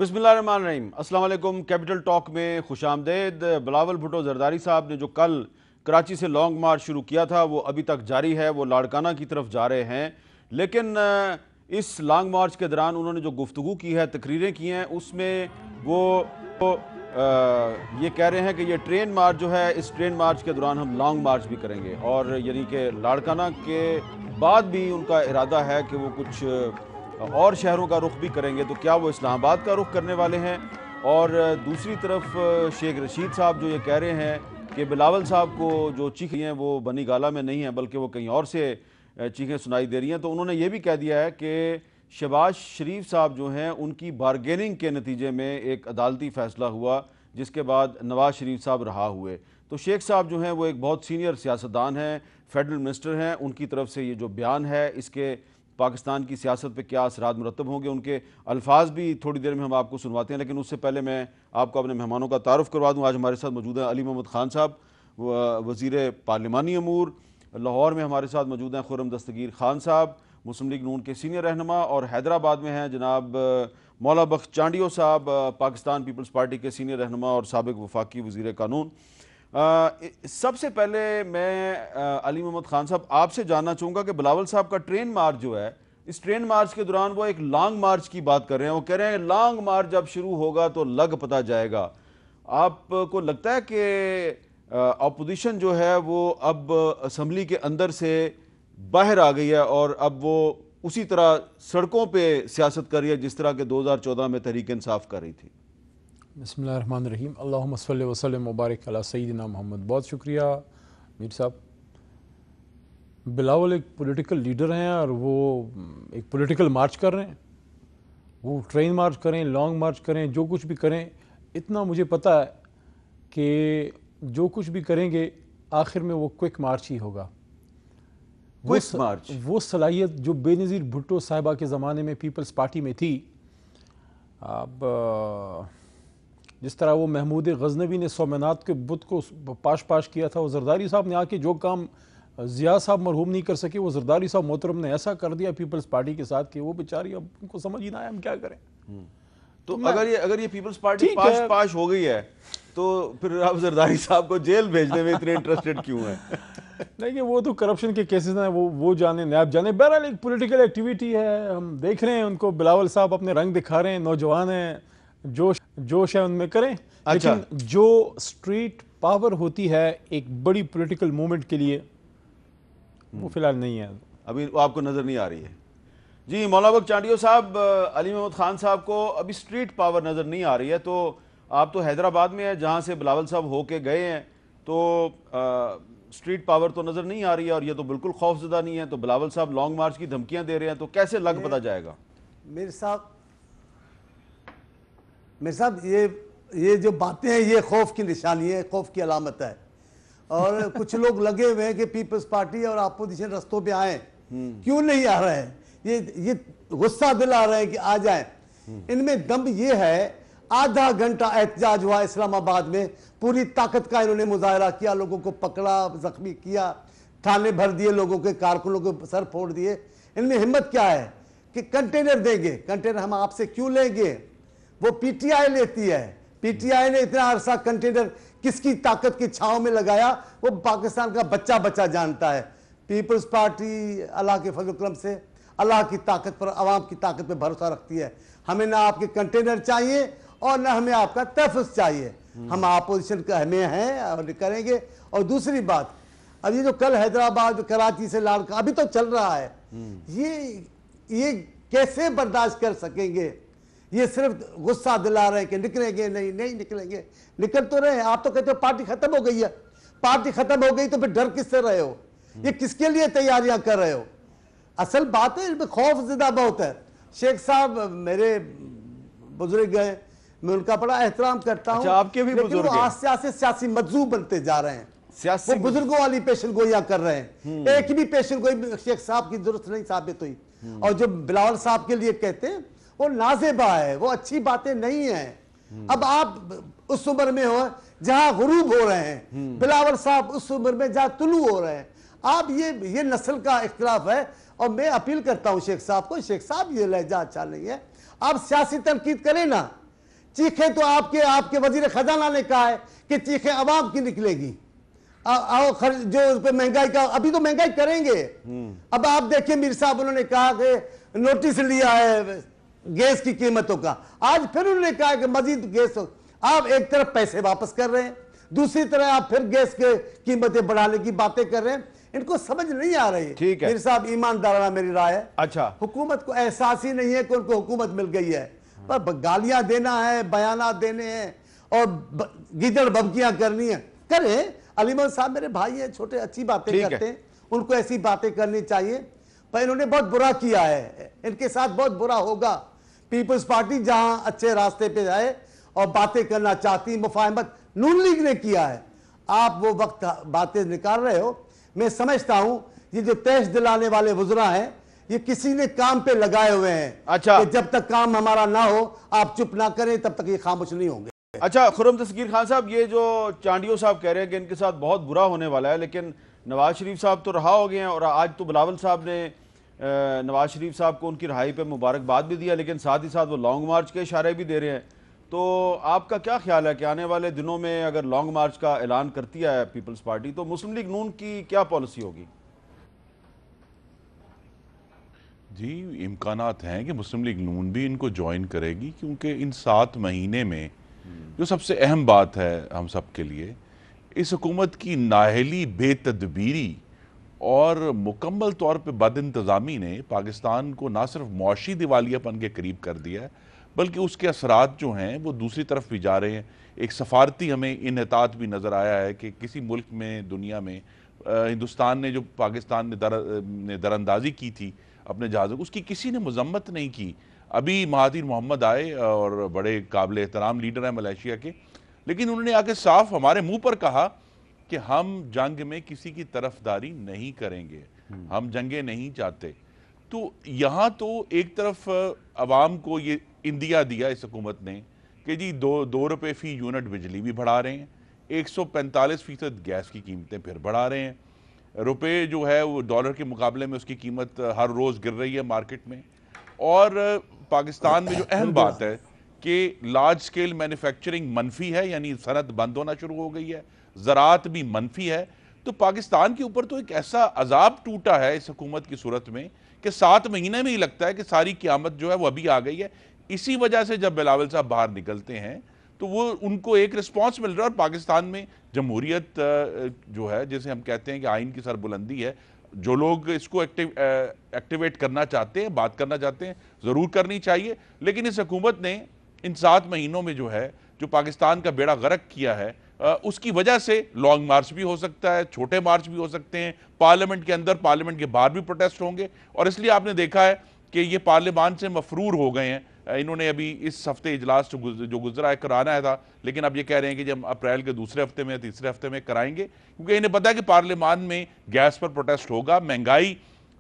بسم اللہ الرحمن الرحیم۔ السلام علیکم۔ کیپٹل ٹاک میں خوش آمدید۔ بلاول بھٹو زرداری صاحب نے جو کل کراچی سے لانگ مارچ شروع کیا تھا وہ ابھی تک جاری ہے، وہ لاڑکانہ کی طرف جا رہے ہیں، لیکن اس لانگ مارچ کے دوران انہوں نے جو گفتگو کی ہے، تقریریں کی ہیں، اس میں وہ یہ کہہ رہے ہیں کہ یہ ٹرین مارچ جو ہے، اس ٹرین مارچ کے دوران ہم لانگ مارچ بھی کریں گے، اور یعنی کہ لاڑکانہ کے بعد بھی ان کا ارادہ ہے کہ وہ کچھ اور شہروں کا رخ بھی کریں گے۔ تو کیا وہ اسلام آباد کا رخ کرنے والے ہیں؟ اور دوسری طرف شیخ رشید صاحب جو یہ کہہ رہے ہیں کہ بلاول صاحب کو جو چیخیں ہیں وہ بنی گالہ میں نہیں ہیں بلکہ وہ کہیں اور سے چیخیں سنائی دے رہی ہیں، تو انہوں نے یہ بھی کہہ دیا ہے کہ شہباز شریف صاحب جو ہیں ان کی بارگیننگ کے نتیجے میں ایک عدالتی فیصلہ ہوا جس کے بعد نواز شریف صاحب رہا ہوئے۔ تو شیخ صاحب جو ہیں وہ ایک بہت سینئر سیاستدان ہیں، فیڈرل منسٹر ہیں، ان کی طرف سے یہ جو بیان ہے اس کے پاکستان کی سیاست پہ کیا اثرات مرتب ہوں گے، ان کے الفاظ بھی تھوڑی دیر میں ہم آپ کو سنواتے ہیں، لیکن اس سے پہلے میں آپ کو اپنے مہمانوں کا تعارف کروا دوں۔ آج ہمارے ساتھ موجود ہیں علی محمد خان صاحب، وزیر پارلیمانی امور۔ لاہور میں ہمارے ساتھ موجود ہیں خرم دستگیر خان صاحب، مسلم لیگ نون کے سینئر رہنما، اور حیدرآباد میں ہیں جناب مولا بخش چانڈیو صاحب، پاکستان پیپلز پارٹی کے سینئر رہنما اور سابق وفاقی وزیر قانون۔ سب سے پہلے میں علی محمد خان صاحب آپ سے جاننا چاہوں گا کہ بلاول صاحب کا ٹرین مارچ جو ہے، اس ٹرین مارچ کے دوران وہ ایک لانگ مارچ کی بات کر رہے ہیں، وہ کہہ رہے ہیں لانگ مارچ جب شروع ہوگا تو لگ پتہ جائے گا۔ آپ کو لگتا ہے کہ اپوزیشن جو ہے وہ اب اسمبلی کے اندر سے باہر آ گئی ہے اور اب وہ اسی طرح سڑکوں پہ سیاست کر رہی ہے جس طرح کہ 2014 میں تحریک انصاف کر رہی تھی؟ بسم اللہ الرحمن الرحیم۔ اللہم صلی وسلم مبارک علی سیدنا محمد۔ بہت شکریہ میر صاحب۔ بلاول ایک پولیٹیکل لیڈر ہیں اور وہ ایک پولیٹیکل مارچ کر رہے ہیں، وہ ٹرین مارچ کریں، لانگ مارچ کریں، جو کچھ بھی کریں، اتنا مجھے پتہ ہے کہ جو کچھ بھی کریں گے آخر میں وہ کوئک مارچ ہی ہوگا۔ کوئک مارچ، وہ صلاحیت جو بے نظیر بھٹو صاحبہ کے زمانے میں پیپلز پارٹی میں تھی، اب جس طرح وہ محمود غزنوی نے سومنات کے بت کو پاش کیا تھا، وہ زرداری صاحب نے آ کے جو کام ضیاء صاحب مرحوم نہیں کر سکے، وہ زرداری صاحب محترم نے ایسا کر دیا پیپلز پارٹی کے ساتھ کہ وہ بیچاری اب ان کو سمجھ ہی نہ آیا ہم کیا کریں۔ تو اگر یہ پیپلز پارٹی پاش ہو گئی ہے تو پھر آپ زرداری صاحب کو جیل بھیجنے میں اتنے انٹرسٹڈ کیوں ہیں؟ نہیں کہ وہ تو کرپشن کے کیسز ہیں، وہ جانے نیب جانے۔ بہرحال ایک پولیٹیکل ایکٹیویٹی ہے، ہم دیکھ رہے ہیں ان کو، بلاول صاحب اپنے رنگ دکھا رہے ہیں، نوجوان ہیں، جوش ہے ان میں، کریں۔ لیکن جو سٹریٹ پاور ہوتی ہے ایک بڑی پولیٹیکل موومنٹ کے لیے، وہ فی الحال نہیں ہے، ابھی آپ کو نظر نہیں آ رہی ہے۔ جی مولا بخش چانڈیو صاحب، علی محمد خان صاحب کو ابھی سٹریٹ پاور نظر نہیں آ رہی ہے، تو آپ تو حیدرآباد میں ہیں جہاں سے بلاول صاحب ہو کے گئے ہیں، تو سٹریٹ پاور تو نظر نہیں آ رہی ہے، اور یہ تو بالکل خوف زدہ نہیں ہے، تو بلاول صاحب لانگ مارچ کی دھمکیاں دے رہے ہیں، تو کیسے لگ پتہ جائے گا؟ میر صاحب یہ جو باتیں ہیں یہ خوف کی نشانی ہے، خوف کی علامت ہے، اور کچھ لوگ لگے ہوئے ہیں کہ پیپلز پارٹی اور اپوزیشن رستوں پہ آئیں، کیوں نہیں آ رہے ہیں، یہ غصہ دل آ رہے ہیں کہ آ جائیں۔ ان میں دم یہ ہے، آدھا گھنٹہ احتجاج ہوا اسلام آباد میں، پوری طاقت کا انہوں نے مظاہرہ کیا، لوگوں کو پکڑا، زخمی کیا، تھانے بھر دیے، لوگوں کے کارکنوں کے سر پھوڑ دیے۔ ان میں ہمت کیا ہے کہ کنٹینر دیں گے، کنٹینر ہم آپ سے کیوں لیں گے؟ وہ پی ٹی آئی لیتی ہے، پی ٹی آئی نے اتنا عرصہ کنٹینر کس کی طاقت کی چھاؤں میں لگایا، وہ پاکستان کا بچہ جانتا ہے۔ پیپلز پارٹی اللہ کے فضل و کرم سے اللہ کی طاقت پر، عوام کی طاقت پہ بھروسہ رکھتی ہے۔ ہمیں نہ آپ کے کنٹینر چاہیے اور نہ ہمیں آپ کا تحفظ چاہیے، ہم اپوزیشن کا ہمیں ہیں اور کریں گے۔ اور دوسری بات، اب یہ جو کل حیدرآباد کراچی سے لاڑکانہ ابھی تو چل رہا ہے، یہ کیسے برداشت کر سکیں گے؟ یہ صرف غصہ دلا رہے ہیں کہ نکلیں گے، نہیں نکلیں گے، نکل تو رہے ہیں۔ آپ تو کہتے ہو پارٹی ختم ہو گئی ہے، پارٹی ختم ہو گئی تو پھر ڈر کس سے رہے ہو؟ یہ کس کے لیے تیاریاں کر رہے ہو؟ اصل بات ہے، ان میں خوف زدہ بہت ہے۔ شیخ صاحب میرے بزرگ ہیں، میں ان کا بڑا احترام کرتا ہوں، آپ کے بھی لیکن بزرگ وہ ہیں، آستے آستے سیاسی مجذوب بنتے جا رہے ہیں، وہ بزرگ بزرگوں والی پیشن گوئیاں کر رہے ہیں۔ ایک بھی پیشن گوئی شیخ صاحب کی ضرورت نہیں ثابت ہوئی، اور جو بلاول صاحب کے لیے کہتے ہیں وہ نازیبہ ہے، وہ اچھی باتیں نہیں ہیں۔ اب آپ اس عمر میں ہو جہاں غروب ہو رہے ہیں، بلاول صاحب اس عمر میں جہاں طلوع ہو رہے ہیں۔ آپ یہ نسل کا اختلاف ہے، اور میں اپیل کرتا ہوں شیخ صاحب کو، شیخ صاحب یہ لہجہ اچھا نہیں ہے، آپ سیاسی تنقید کریں نا، چیخیں تو آپ کے وزیر خزانہ نے کہا ہے کہ چیخیں عوام کی نکلے گی. جو اس پہ مہنگائی کا ابھی تو مہنگائی کریں گے. اب آپ دیکھیں میر صاحب انہوں نے کہا کہ نوٹس لیا ہے گیس کی قیمتوں کا, آج پھر انہوں نے کہا کہ مزید گیس. آپ ایک طرف پیسے واپس کر رہے ہیں, دوسری طرح آپ پھر گیس کے قیمتیں بڑھانے کی باتیں کر رہے ہیں. ان کو سمجھ نہیں آ رہی. ٹھیک ہے میر صاحب ایماندارانہ میری رائے ہے. اچھا, حکومت کو احساس ہی نہیں ہے کہ ان کو حکومت مل گئی ہے, پر گالیاں دینا ہے, بیانات دینے ہیں اور گیدڑ بھبکیاں کرنی ہیں. کریں, علی محمد صاحب میرے بھائی ہیں, چھوٹے اچھی باتیں کرتے ہیں, ان کو ایسی باتیں کرنی چاہیے. پر انہوں نے بہت برا کیا ہے, ان کے ساتھ بہت برا ہوگا. پیپلز پارٹی جہاں اچھے راستے پہ جائے اور باتیں کرنا چاہتی, مفاہمت نون لیگ نے کیا ہے. آپ وہ وقت باتیں نکال رہے ہو, میں سمجھتا ہوں یہ جو تیش دلانے والے وزراء ہیں یہ کسی نے کام پہ لگائے ہوئے ہیں. اچھا, کہ جب تک کام ہمارا نہ ہو آپ چپ نہ کریں تب تک یہ خاموش نہیں ہوں گے. اچھا خرم دستگیر خان صاحب, یہ جو چانڈیو صاحب کہہ رہے ہیں کہ ان کے ساتھ بہت برا ہونے والا ہے, لیکن نواز شریف صاحب تو رہا ہو گئے ہیں, اور آج تو بلاول صاحب نے نواز شریف صاحب کو ان کی رہائی پہ مبارکباد بھی دیا, لیکن ساتھ ہی ساتھ وہ لانگ مارچ کے اشارے بھی دے رہے ہیں. تو آپ کا کیا خیال ہے کہ آنے والے دنوں میں اگر لانگ مارچ کا اعلان کرتی ہے پیپلز پارٹی تو مسلم لیگ نون کی کیا پالیسی ہوگی؟ جی امکانات ہیں کہ مسلم لیگ نون بھی ان کو جوائن کرے گی, کیونکہ ان 7 مہینے میں جو سب سے اہم بات ہے ہم سب کے لیے, اس حکومت کی نااہلی, بے تدبیری اور مکمل طور پہ بد انتظامی نے پاکستان کو نہ صرف معاشی دیوالیہ پن کے قریب کر دیا ہے, بلکہ اس کے اثرات جو ہیں وہ دوسری طرف بھی جا رہے ہیں. ایک سفارتی ہمیں انحطاط بھی نظر آیا ہے کہ کسی ملک میں, دنیا میں, ہندوستان نے جو پاکستان نے دراندازی کی تھی اپنے جہازوں کو, اس کی کسی نے مذمت نہیں کی. ابھی مہاتیر محمد آئے اور بڑے قابل احترام لیڈر ہیں ملیشیا کے, لیکن انہوں نے آ کے صاف ہمارے منہ پر کہا کہ ہم جنگ میں کسی کی طرفداری نہیں کریں گے, ہم جنگیں نہیں چاہتے. تو یہاں تو ایک طرف عوام کو یہ اندیا دیا اس حکومت نے کہ جی 2 روپے فی یونٹ بجلی بھی بڑھا رہے ہیں, 145% گیس کی قیمتیں پھر بڑھا رہے ہیں, روپے جو ہے وہ ڈالر کے مقابلے میں اس کی قیمت ہر روز گر رہی ہے مارکیٹ میں. اور پاکستان میں جو اہم بات ہے کہ لارج سکیل مینوفیکچرنگ منفی ہے, یعنی صنعت بند ہونا شروع ہو گئی ہے, زراعت بھی منفی ہے. تو پاکستان کے اوپر تو ایک ایسا عذاب ٹوٹا ہے اس حکومت کی صورت میں کہ 7 مہینے میں ہی لگتا ہے کہ ساری قیامت جو ہے وہ ابھی آ گئی ہے. اسی وجہ سے جب بلاول صاحب باہر نکلتے ہیں تو وہ ان کو ایک رسپانس مل رہا ہے. اور پاکستان میں جمہوریت جو ہے, جیسے ہم کہتے ہیں کہ آئین کی سربلندی ہے, جو لوگ اس کو ایکٹیویٹ کرنا چاہتے ہیں, بات کرنا چاہتے ہیں, ضرور کرنی چاہیے. لیکن اس حکومت نے ان 7 مہینوں میں جو ہے جو پاکستان کا بیڑا غرق کیا ہے, اس کی وجہ سے لانگ مارچ بھی ہو سکتا ہے, چھوٹے مارچ بھی ہو سکتے ہیں, پارلیمنٹ کے اندر, پارلیمنٹ کے باہر بھی پروٹیسٹ ہوں گے. اور اس لیے آپ نے دیکھا ہے کہ یہ پارلیمان سے مفرور ہو گئے ہیں. انہوں نے ابھی اس ہفتے اجلاس جو گزرا ہے کرانا ہے تھا, لیکن اب یہ کہہ رہے ہیں کہ جب اپریل کے دوسرے ہفتے میں, تیسرے ہفتے میں کرائیں گے, کیونکہ انہیں پتا ہے کہ پارلیمان میں گیس پر پروٹیسٹ ہوگا. مہنگائی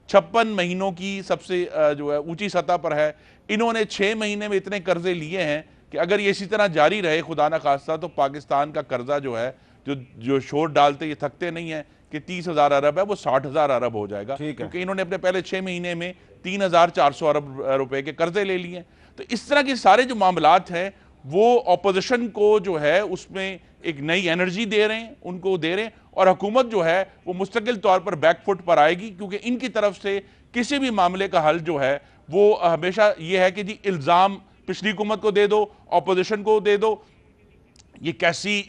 56 مہینوں کی سب سے جو ہے اونچی سطح پر ہے. انہوں نے 6 مہینے میں اتنے قرضے لیے ہیں کہ اگر یہ اسی طرح جاری رہے خدا نہ خواستہ, تو پاکستان کا قرضہ جو ہے جو شور ڈالتے یہ تھکتے نہیں ہیں کہ 30,000 ارب ہے, وہ 60,000 ارب ہو جائے گا, کیونکہ انہوں نے اپنے پہلے 6 مہینے میں 3,400 ارب روپے کے قرضے لے لیے ہیں. تو اس طرح کے سارے جو معاملات ہیں وہ اپوزیشن کو جو ہے اس میں ایک نئی انرجی دے رہے ہیں, ان کو دے رہے ہیں. اور حکومت جو ہے وہ مستقل طور پر بیک فٹ پر آئے گی, کیونکہ ان کی طرف سے کسی بھی معاملے کا حل جو ہے وہ ہمیشہ یہ ہے کہ جی الزام پچھلی حکومت کو دے دو, اپوزیشن کو دے دو. یہ کیسی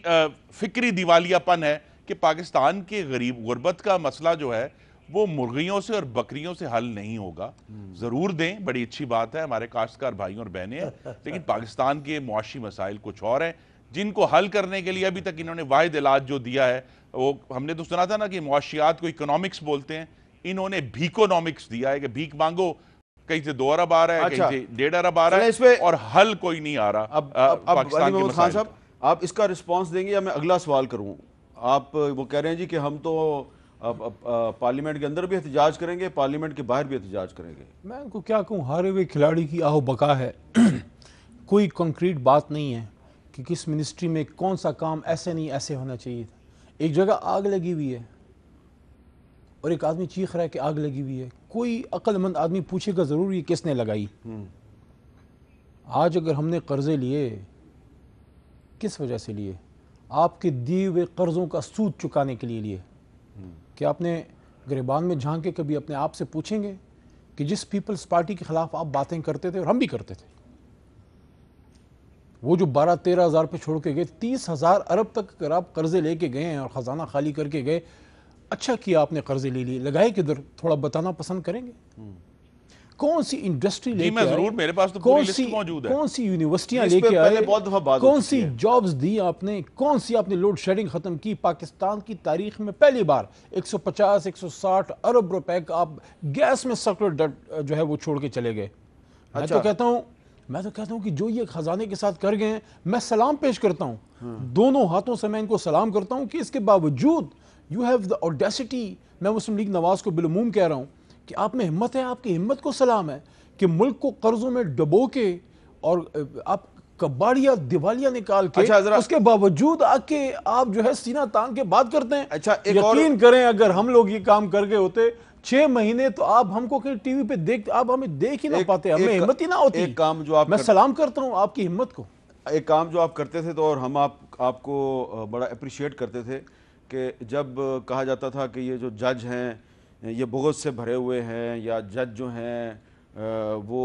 فکری دیوالیہ پن ہے کہ پاکستان کے غربت کا مسئلہ جو ہے وہ مرغیوں سے اور بکریوں سے حل نہیں ہوگا. ضرور دیں, بڑی اچھی بات ہے, ہمارے کاشتکار بھائیوں اور بہنیں ہیں, لیکن پاکستان کے معاشی مسائل کچھ اور ہیں جن کو حل کرنے کے لیے ابھی تک انہوں نے واحد علاج جو دیا ہے, وہ ہم نے تو سنا تھا نا کہ معاشیات کو اکنامکس بولتے ہیں, انہوں نے بھیکونامکس دیا ہے کہ بھیک مانگو, کہیں سے 2 ارب آ رہا ہے, کہیں سے 1.5 ارب آ رہا ہے, اور حل کوئی نہیں آ رہا پاکستان کے مسائل. صاحب آپ اس کا رسپانس دیں گے یا میں اگلا سوال کروں؟ آپ وہ کہہ رہے ہیں جی کہ ہم تو پارلیمنٹ کے اندر بھی احتجاج کریں گے, پارلیمنٹ کے باہر بھی احتجاج کریں گے. میں ان کو کیا کہوں, ہارے ہوئے کھلاڑی کی آہو بقا ہے. کوئی کنکریٹ بات نہیں ہے کہ کس منسٹری میں کون سا کام ایسے نہیں ایسے ہونا چاہیے تھا. ایک جگہ آگ لگی ہوئی ہے اور ایک آدمی چیخ رہا ہے کہ آگ لگی ہوئی ہے. کوئی عقل مند آدمی پوچھے گا ضرور یہ کس نے لگائی. آج اگر ہم نے قرضے لیے کس وجہ سے لیے؟ آپ کے دیے ہوئے قرضوں کا سود چکانے کے لیے لیے۔ کہ آپ نے گریبان میں جھانک کے کبھی اپنے آپ سے پوچھیں گے کہ جس پیپلز پارٹی کے خلاف آپ باتیں کرتے تھے اور ہم بھی کرتے تھے، وہ جو 12-13 ہزار پہ چھوڑ کے گئے، 30,000 ارب تک اگر آپ قرضے لے کے گئے ہیں اور خزانہ خالی کر کے گئے، اچھا کیا آپ نے قرضے لے لیے، لگائے کدھر؟ تھوڑا بتانا پسند کریں گے؟ کون سی انڈسٹری لے کے میں ضرور، میرے پاس تو پوری لسٹ موجود ہے، کون سی یونیورسٹیاں اس لے پہ کے پہلے آئے، بہت دفعہ بات کون ہو سی چکی ہے۔ جابز دی آپ نے، کون سی آپ نے لوڈ شیڈنگ ختم کی؟ پاکستان کی تاریخ میں پہلی بار 150-160 ارب روپے کا آپ گیس میں سرکلر جو ہے وہ چھوڑ کے چلے گئے۔ میں تو کہتا ہوں کہ جو یہ خزانے کے ساتھ کر گئے ہیں، میں سلام پیش کرتا ہوں، دونوں ہاتھوں سے میں ان کو سلام کرتا ہوں کہ اس کے باوجود یو ہیو دا اوڈیسٹی، میں مسلم لیگ نواز کو بالعموم کہہ رہا ہوں کہ آپ میں ہمت ہے، آپ کی ہمت کو سلام ہے کہ ملک کو قرضوں میں ڈبو کے اور آپ کباڑیا دیوالیہ نکال کے اس کے باوجود آ کے آپ جو ہے سینہ تان کے بات کرتے ہیں۔ یقین کریں اگر ہم لوگ یہ کام کر گئے ہوتے 6 مہینے تو آپ ہم کو کہیں ٹی وی پہ دیکھ، آپ ہمیں دیکھ ہی نہ پاتے، ہمیں ہمت ہی نہ ہوتی۔ میں سلام کرتا ہوں آپ کی ہمت کو۔ ایک کام جو آپ کرتے تھے تو اور ہم آپ کو بڑا اپریشیٹ کرتے تھے کہ جب کہا جاتا تھا کہ یہ جو جج ہیں یہ بغض سے بھرے ہوئے ہیں، یا جج جو ہیں وہ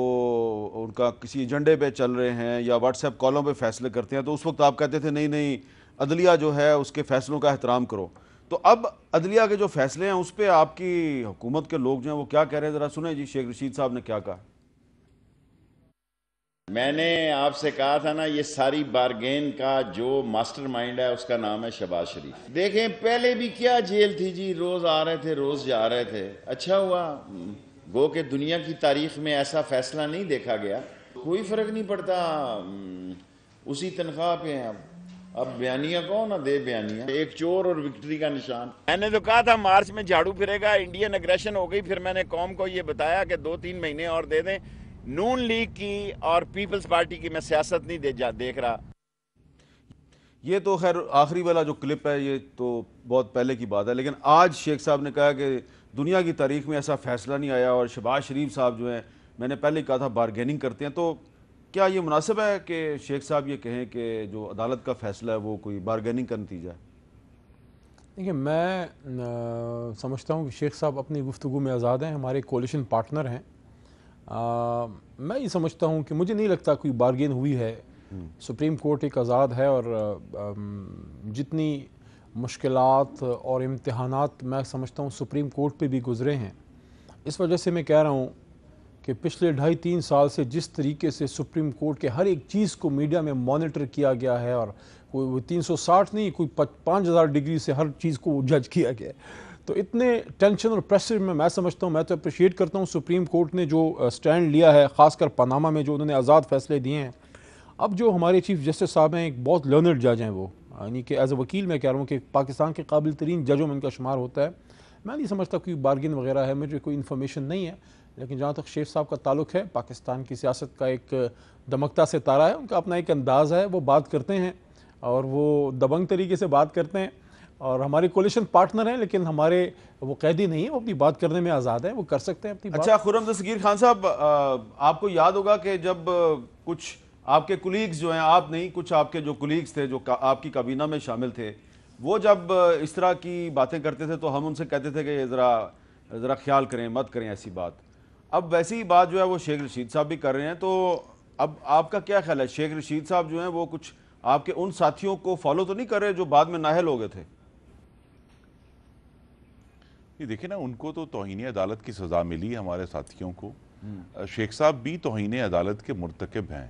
ان کا کسی ایجنڈے پہ چل رہے ہیں یا واٹس ایپ کالوں پہ فیصلے کرتے ہیں، تو اس وقت آپ کہتے تھے نہیں عدلیہ جو ہے اس کے فیصلوں کا احترام کرو۔ تو اب عدلیہ کے جو فیصلے ہیں اس پہ آپ کی حکومت کے لوگ جو ہیں وہ کیا کہہ رہے ہیں، ذرا سنیں جی شیخ رشید صاحب نے کیا کہا۔ میں نے آپ سے کہا تھا نا، یہ ساری بارگین کا جو ماسٹر مائنڈ ہے اس کا نام ہے شہباز شریف۔ دیکھیں پہلے بھی کیا جیل تھی جی، روز آ رہے تھے روز جا رہے تھے، اچھا ہوا گو کہ دنیا کی تاریخ میں ایسا فیصلہ نہیں دیکھا گیا، کوئی فرق نہیں پڑتا، اسی تنخواہ پہ ہیں۔ اب بیانیہ کون نہ دے بیانیہ، ایک چور اور وکٹری کا نشان۔ میں نے تو کہا تھا مارچ میں جھاڑو پھرے گا، انڈین اگریشن ہو گئی، پھر میں نے قوم کو یہ بتایا کہ 2-3 مہینے اور دے دیں۔ نون لیگ کی اور پیپلز پارٹی کی میں سیاست نہیں دیکھ رہا۔ یہ تو خیر آخری والا جو کلپ ہے یہ تو بہت پہلے کی بات ہے، لیکن آج شیخ صاحب نے کہا کہ دنیا کی تاریخ میں ایسا فیصلہ نہیں آیا، اور شہباز شریف صاحب جو ہیں میں نے پہلے کہا تھا بارگیننگ کرتے ہیں، تو کیا یہ مناسب ہے کہ شیخ صاحب یہ کہیں کہ جو عدالت کا فیصلہ ہے وہ کوئی بارگیننگ کا نتیجہ ہے؟ دیکھیں میں سمجھتا ہوں کہ شیخ صاحب اپنی گفتگو میں آزاد ہیں، ہمارے کولیشن پارٹنر ہیں۔ میں یہ سمجھتا ہوں کہ مجھے نہیں لگتا کوئی بارگین ہوئی ہے، سپریم کورٹ ایک آزاد ہے، اور جتنی مشکلات اور امتحانات میں سمجھتا ہوں سپریم کورٹ پہ بھی گزرے ہیں، اس وجہ سے میں کہہ رہا ہوں کہ پچھلے 2.5-3 سال سے جس طریقے سے سپریم کورٹ کے ہر ایک چیز کو میڈیا میں مانیٹر کیا گیا ہے، اور کوئی 360 نہیں، کوئی 5000 ڈگری سے ہر چیز کو جج کیا گیا ہے، تو اتنے ٹینشن اور پریشر میں سمجھتا ہوں، میں تو اپریشیٹ کرتا ہوں سپریم کورٹ نے جو سٹینڈ لیا ہے، خاص کر پاناما میں جو انہوں نے آزاد فیصلے دیے ہیں۔ اب جو ہمارے چیف جسٹس صاحب ہیں ایک بہت لرنڈ جج ہیں، وہ یعنی کہ ایز اے وکیل میں کہہ رہا ہوں کہ پاکستان کے قابل ترین ججوں میں ان کا شمار ہوتا ہے۔ میں نہیں سمجھتا کوئی بارگن وغیرہ ہے، مجھے کوئی انفارمیشن نہیں ہے، لیکن جہاں تک شیخ صاحب کا تعلق ہے، پاکستان کی سیاست کا ایک دمکتا ستارہ ہے، ان کا اپنا ایک انداز ہے، وہ بات کرتے ہیں اور وہ دبنگ طریقے سے بات کرتے ہیں، اور ہمارے کولیشن پارٹنر ہیں، لیکن ہمارے وہ قیدی نہیں ہیں، وہ اپنی بات کرنے میں آزاد ہیں، وہ کر سکتے ہیں اپنی بات۔ اچھا خرم دستگیر خان صاحب، آپ کو یاد ہوگا کہ جب کچھ آپ کے کولیگز جو ہیں، آپ نہیں، کچھ آپ کے جو کولیگز تھے جو آپ کی کابینہ میں شامل تھے، وہ جب اس طرح کی باتیں کرتے تھے تو ہم ان سے کہتے تھے کہ ذرا خیال کریں، مت کریں ایسی بات۔ اب ویسی بات جو ہے وہ شیخ رشید صاحب بھی کر رہے ہیں، تو اب آپ کا کیا خیال ہے؟ شیخ رشید صاحب جو ہیں وہ کچھ آپ کے ان ساتھیوں کو فالو تو نہیں کر رہے جو بعد میں نااہل ہو گئے تھے؟ یہ دیکھیں نا، ان کو تو توہین عدالت کی سزا ملی، ہمارے ساتھیوں کو۔ شیخ صاحب بھی توہین عدالت کے مرتکب ہیں،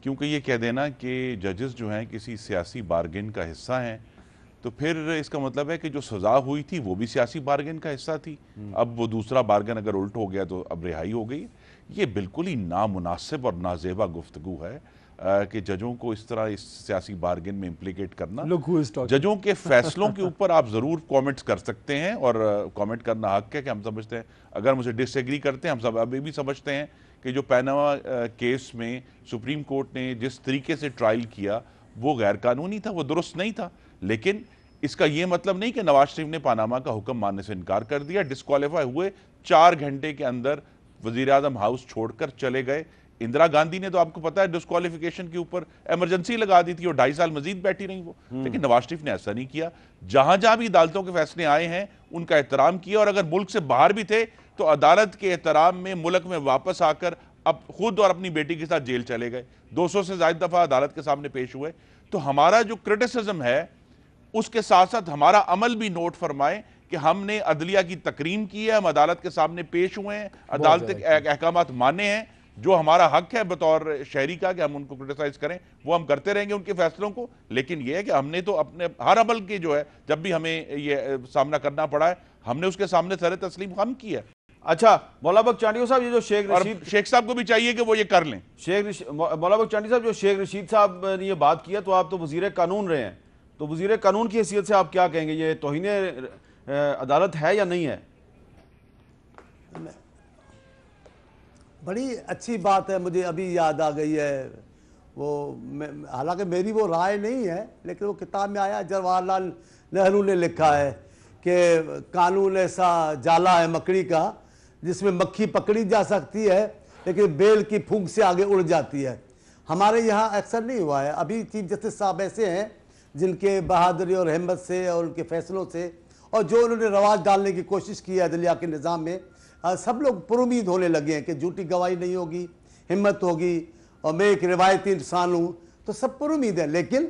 کیونکہ یہ کہہ دینا کہ ججز جو ہیں کسی سیاسی بارگن کا حصہ ہیں، تو پھر اس کا مطلب ہے کہ جو سزا ہوئی تھی وہ بھی سیاسی بارگن کا حصہ تھی، اب وہ دوسرا بارگن اگر الٹ ہو گیا تو اب رہائی ہو گئی۔ یہ بالکل ہی نامناسب اور نازیبا گفتگو ہے کہ ججوں کو اس طرح اس سیاسی بارگن میں امپلیکیٹ کرنا۔ ججوں کے فیصلوں کے اوپر آپ ضرور کامنٹس کر سکتے ہیں، اور کامنٹ کرنا حق ہے کہ ہم سمجھتے ہیں، اگر مجھے ڈس ایگری کرتے ہیں، ہم سب ابھی بھی سمجھتے ہیں کہ جو پاناما کیس میں سپریم کورٹ نے جس طریقے سے ٹرائل کیا وہ غیر قانونی تھا، وہ درست نہیں تھا، لیکن اس کا یہ مطلب نہیں کہ نواز شریف نے پاناما کا حکم ماننے سے انکار کر دیا۔ ڈسکوالیفائی ہوئے 4 گھنٹے کے اندر وزیر اعظم ہاؤس چھوڑ کر چلے گئے، اندرا گاندھی نے تو آپ کو پتا ہے ڈسکوالیفیکیشن کے اوپر ایمرجنسی لگا دی تھی اور 2.5 سال مزید بیٹھی رہی وہ، لیکن نواز شریف نے ایسا نہیں کیا. جہاں جہاں بھی عدالتوں کے فیصلے آئے ہیں ان کا احترام کیا، اور اگر ملک سے باہر بھی تھے تو عدالت کے احترام میں ملک میں واپس آ کر اب خود اور اپنی بیٹی کے ساتھ جیل چلے گئے، 200 سے زائد دفعہ عدالت کے سامنے پیش ہوئے. تو ہمارا جو کرٹیسزم ہے اس کے ساتھ ساتھ ہمارا عمل بھی نوٹ فرمائیں کہ ہم نے عدلیہ کی تکریم کی ہے، ہم عدالت کے سامنے پیش ہوئے ہیں، عدالت کے احکامات مانے ہیں. جو ہمارا حق ہے بطور شہری کا کہ ہم ان کو کرٹیسائز کریں، وہ ہم کرتے رہیں گے ان کے فیصلوں کو. لیکن یہ ہے کہ ہم نے تو اپنے ہر عمل کے جو ہے جب بھی ہمیں یہ سامنا کرنا پڑا ہے ہم نے اس کے سامنے سر تسلیم خم کیا. اچھا مولا بخش چانڈی صاحب، یہ جو شیخ اور رشید شیخ صاحب کو بھی چاہیے کہ وہ یہ کر لیں. مولا بخش چانڈی صاحب، جو شیخ رشید صاحب نے یہ بات کیا تو آپ تو وزیر قانون رہے ہیں، تو وزیر قانون کی حیثیت سے آپ کیا کہیں گے؟ یہ توہین عدالت ہے یا نہیں ہے؟ بڑی اچھی بات ہے، مجھے ابھی یاد آ گئی ہے وہ، حالانکہ میری وہ رائے نہیں ہے لیکن وہ کتاب میں آیا، جواہر لال نہرو نے لکھا ہے کہ قانون ایسا جالا ہے مکڑی کا جس میں مکھی پکڑی جا سکتی ہے لیکن بیل کی پھونک سے آگے اڑ جاتی ہے. ہمارے یہاں اکثر نہیں ہوا ہے. ابھی چیف جسٹس صاحب ایسے ہیں جن کے بہادری اور ہمت سے اور ان کے فیصلوں سے اور جو انہوں نے رواج ڈالنے کی کوشش کی ہے عدلیہ کے نظام میں، سب لوگ پر امید ہونے لگے ہیں کہ جھوٹی گواہی نہیں ہوگی، ہمت ہوگی، اور میں ایک روایتی انسان ہوں، تو سب پر امید ہے. لیکن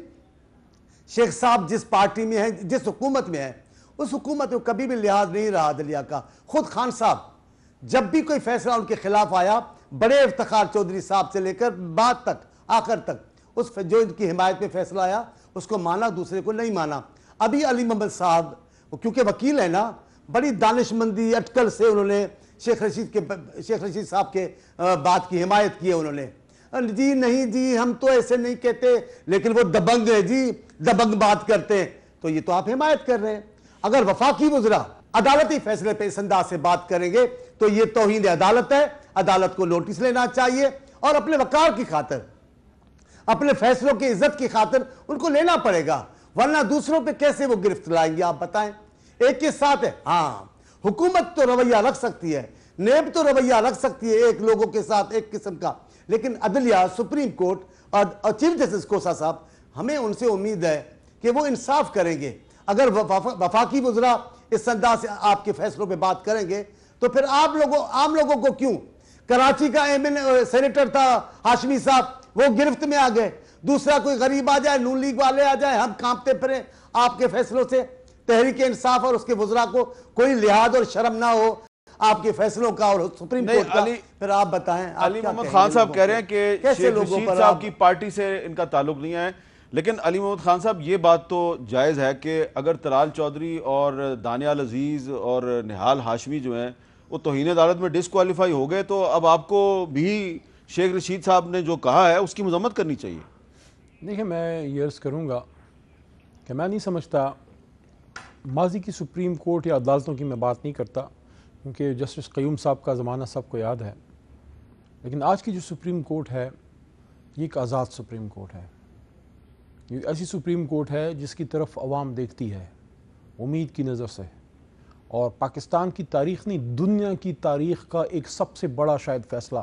شیخ صاحب جس پارٹی میں ہیں، جس حکومت میں ہیں، اس حکومت میں کبھی بھی لحاظ نہیں رہا عدلیہ کا. خود خان صاحب جب بھی کوئی فیصلہ ان کے خلاف آیا، بڑے افتخار چودھری صاحب سے لے کر بعد تک آخر تک جو ان کی حمایت میں فیصلہ آیا اس کو مانا، دوسرے کو نہیں مانا. ابھی علی محمد صاحب کیونکہ وکیل ہیں نا، بڑی دانش مندی اٹکل سے انہوں نے شیخ رشید صاحب کے بات کی حمایت کی ہے. انہوں نے جی نہیں جی ہم تو ایسے نہیں کہتے، لیکن وہ دبنگ ہے جی، دبنگ بات کرتے ہیں، تو یہ تو آپ حمایت کر رہے ہیں. اگر وفاقی وزراء عدالتی فیصلے پہ اس انداز سے بات کریں گے تو یہ توہین عدالت ہے. عدالت کو نوٹس لینا چاہیے اور اپنے وقار کی خاطر، اپنے فیصلوں کی عزت کی خاطر ان کو لینا پڑے گا، ورنہ دوسروں پہ کیسے وہ گرفت لائیں گے آپ بتائیں. ایک کے ساتھ ہے، ہاں حکومت تو رویہ رکھ سکتی ہے، نیب تو رویہ رکھ سکتی ہے ایک لوگوں کے ساتھ ایک قسم کا، لیکن عدلیہ، سپریم کورٹ اور چیف جسٹس کوسا صاحب، ہمیں ان سے امید ہے کہ وہ انصاف کریں گے. اگر وفاقی وزراء اس انداز سے آپ کے فیصلوں پہ بات کریں گے تو پھر عام لوگوں کو کیوں؟ کراچی کا سینیٹر تھا ہاشمی صاحب، وہ گرفت میں آ گئے. دوسرا کوئی غریب آ جائے، نون لیگ والے آ جائیں، ہم کانپتے پھریں آپ کے فیصلوں سے. تحریک انصاف اور اس کے وزراء کو کوئی لحاظ اور شرم نہ ہو آپ کے فیصلوں کا اور سپریم کورٹ کا. پھر آپ بتائیں. علی محمد خان صاحب کہہ رہے ہیں کہ شیخ رشید صاحب کی پارٹی سے ان کا تعلق نہیں ہے، لیکن علی محمد خان صاحب یہ بات تو جائز ہے کہ اگر طلال چودھری اور دانیال عزیز اور نہال ہاشمی جو ہیں وہ توہین عدالت میں ڈسکوالیفائی ہو گئے، تو اب آپ کو بھی شیخ رشید صاحب نے جو کہا ہے اس کی مذمت کرنی چاہیے. دیکھیں میں یہ عرض کروں گا کہ میں نہیں سمجھتا، ماضی کی سپریم کورٹ یا عدالتوں کی میں بات نہیں کرتا کیونکہ جسٹس قیوم صاحب کا زمانہ سب کو یاد ہے، لیکن آج کی جو سپریم کورٹ ہے یہ ایک آزاد سپریم کورٹ ہے. یہ ایسی سپریم کورٹ ہے جس کی طرف عوام دیکھتی ہے امید کی نظر سے، اور پاکستان کی تاریخ نہیں دنیا کی تاریخ کا ایک سب سے بڑا شاید فیصلہ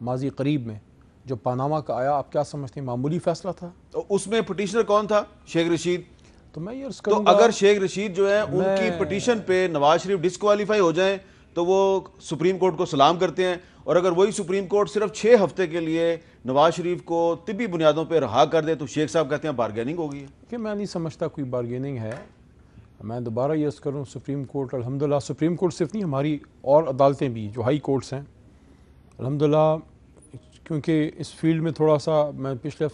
ماضی قریب میں جو پاناما کا آیا، آپ کیا سمجھتے ہیں معمولی فیصلہ تھا؟ اس میں پٹیشنر کون تھا؟ شیخ رشید. تو میں یہ عرض تو کروں گا اگر شیخ رشید جو ہیں ان کی پٹیشن پہ نواز شریف ڈسکوالیفائی ہو جائیں تو وہ سپریم کورٹ کو سلام کرتے ہیں، اور اگر وہی سپریم کورٹ صرف 6 ہفتے کے لیے نواز شریف کو طبی بنیادوں پہ رہا کر دے تو شیخ صاحب کہتے ہیں بارگیننگ ہوگی. کہ میں نہیں سمجھتا کوئی بارگیننگ ہے. میں دوبارہ یہ عرض کروں سپریم کورٹ الحمدللہ، سپریم کورٹ صرف نہیں ہماری اور عدالتیں بھی جو ہائی کورٹس ہیں الحمدللہ، کیونکہ اس فیلڈ میں تھوڑا سا میں پچھلے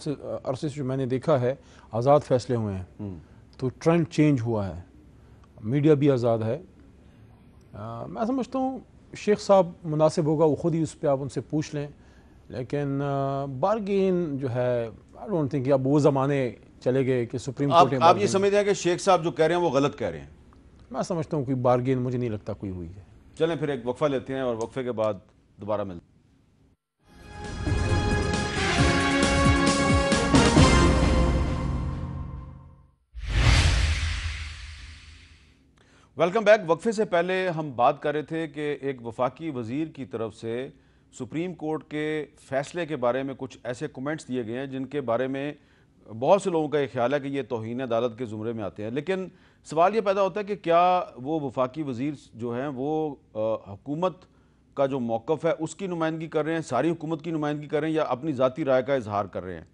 عرصے سے جو میں نے دیکھا ہے آزاد فیصلے ہوئے ہیں تو ٹرینڈ چینج ہوا ہے، میڈیا بھی آزاد ہے. میں سمجھتا ہوں شیخ صاحب مناسب ہوگا وہ خود ہی اس پہ آپ ان سے پوچھ لیں، لیکن بارگین جو ہے آئی ڈونٹ تھنک اب وہ زمانے چلے گئے کہ سپریم کورٹ میں آپ یہ سمجھتے ہیں کہ شیخ صاحب جو کہہ رہے ہیں وہ غلط کہہ رہے ہیں؟ میں سمجھتا ہوں کوئی بارگین مجھے نہیں لگتا کوئی ہوئی ہے. چلیں پھر ایک وقفہ لیتے ہیں اور وقفے کے بعد دوبارہ ملتے ہیں. Welcome back. وقفے سے پہلے ہم بات کر رہے تھے کہ ایک وفاقی وزیر کی طرف سے سپریم کورٹ کے فیصلے کے بارے میں کچھ ایسے کومنٹس دیے گئے ہیں جن کے بارے میں بہت سے لوگوں کا یہ خیال ہے کہ یہ توہین عدالت کے زمرے میں آتے ہیں، لیکن سوال یہ پیدا ہوتا ہے کہ کیا وہ وفاقی وزیر جو ہیں وہ حکومت کا جو موقف ہے اس کی نمائندگی کر رہے ہیں، ساری حکومت کی نمائندگی کر رہے ہیں، یا اپنی ذاتی رائے کا اظہار کر رہے ہیں؟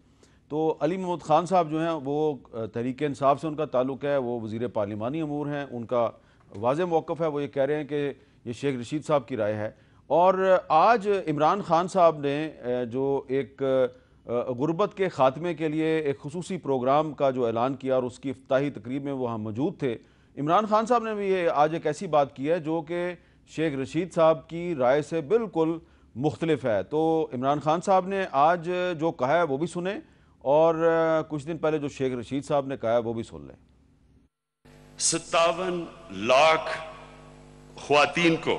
تو علی محمد خان صاحب جو ہیں وہ تحریک انصاف سے ان کا تعلق ہے، وہ وزیر پارلیمانی امور ہیں، ان کا واضح موقف ہے، وہ یہ کہہ رہے ہیں کہ یہ شیخ رشید صاحب کی رائے ہے۔ اور آج عمران خان صاحب نے جو ایک غربت کے خاتمے کے لیے ایک خصوصی پروگرام کا جو اعلان کیا اور اس کی افتتاحی تقریب میں وہ ہم موجود تھے، عمران خان صاحب نے بھی یہ آج ایک ایسی بات کی ہے جو کہ شیخ رشید صاحب کی رائے سے بالکل مختلف ہے۔ تو عمران خان صاحب نے آج جو کہا ہے وہ بھی سنیں، اور کچھ دن پہلے جو شیخ رشید صاحب نے کہا ہے وہ بھی سن لیں۔ 57 لاکھ خواتین کو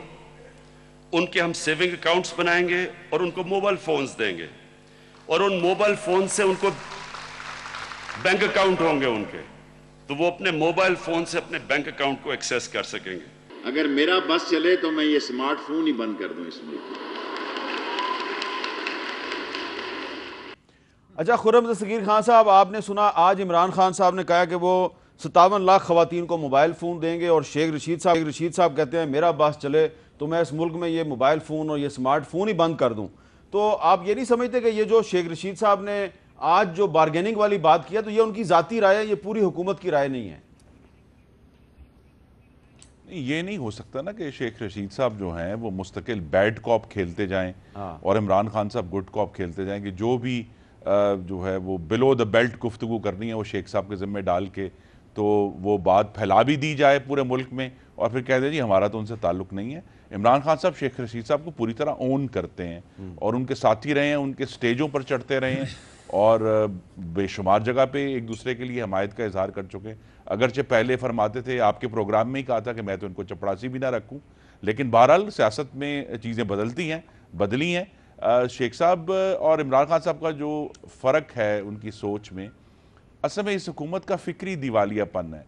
ان کے ہم سیونگ اکاؤنٹس بنائیں گے اور ان کو موبائل فونز دیں گے، اور ان موبائل فون سے ان کو بینک اکاؤنٹ ہوں گے ان کے، تو وہ اپنے موبائل فون سے اپنے بینک اکاؤنٹ کو ایکسیس کر سکیں گے۔ اگر میرا بس چلے تو میں یہ سمارٹ فون ہی بند کر دوں اس ملک میں۔ اچھا، خرم دستگیر خان صاحب، آپ نے سنا آج عمران خان صاحب نے کہا کہ وہ 57 لاکھ خواتین کو موبائل فون دیں گے، اور شیخ رشید صاحب کہتے ہیں میرا بس چلے تو میں اس ملک میں یہ موبائل فون اور یہ سمارٹ فون ہی بند کر دوں۔ تو آپ یہ نہیں سمجھتے کہ یہ جو شیخ رشید صاحب نے آج جو بارگیننگ والی بات کیا تو یہ ان کی ذاتی رائے ہے، یہ پوری حکومت کی رائے نہیں ہے؟ یہ نہیں ہو سکتا نا کہ شیخ رشید صاحب جو ہیں وہ مستقل بیڈ کاپ کھیلتے جائیں اور عمران خان صاحب گڈ کاپ کھیلتے جائیں، کہ جو بھی جو ہے وہ بلو دا بیلٹ گفتگو کرنی ہے وہ شیخ صاحب کے ذمہ ڈال کے تو وہ بات پھیلا بھی دی جائے پورے ملک میں، اور پھر کہہ دیں جی ہمارا تو ان سے تعلق نہیں ہے۔ عمران خان صاحب شیخ رشید صاحب کو پوری طرح اون کرتے ہیں اور ان کے ساتھی رہے ہیں، ان کے سٹیجوں پر چڑھتے رہے ہیں اور بے شمار جگہ پہ ایک دوسرے کے لیے حمایت کا اظہار کر چکے ہیں۔ اگرچہ پہلے فرماتے تھے، آپ کے پروگرام میں ہی کہا تھا کہ میں تو ان کو چپڑاسی بھی نہ رکھوں، لیکن بہرحال سیاست میں چیزیں بدلی ہیں۔ شیخ صاحب اور عمران خان صاحب کا جو فرق ہے ان کی سوچ میں، اصل میں اس حکومت کا فکری دیوالیہ پن ہے۔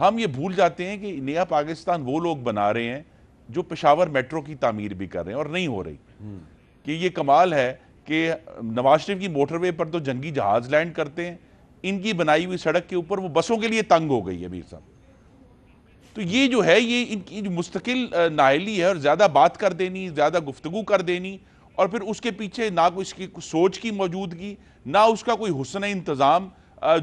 ہم یہ بھول جاتے ہیں کہ نیا پاکستان وہ لوگ بنا رہے ہیں جو پشاور میٹرو کی تعمیر بھی کر رہے ہیں اور نہیں ہو رہی، کہ یہ کمال ہے کہ نواز شریف کی موٹر وے پر تو جنگی جہاز لینڈ کرتے ہیں، ان کی بنائی ہوئی سڑک کے اوپر وہ بسوں کے لیے تنگ ہو گئی ہے میر صاحب۔ تو یہ جو ہے یہ ان کی مستقل نااہلی ہے، اور زیادہ بات کر دینی، زیادہ گفتگو کر دینی، اور پھر اس کے پیچھے نہ کوئی اس کی سوچ کی موجودگی، نہ اس کا کوئی حسن انتظام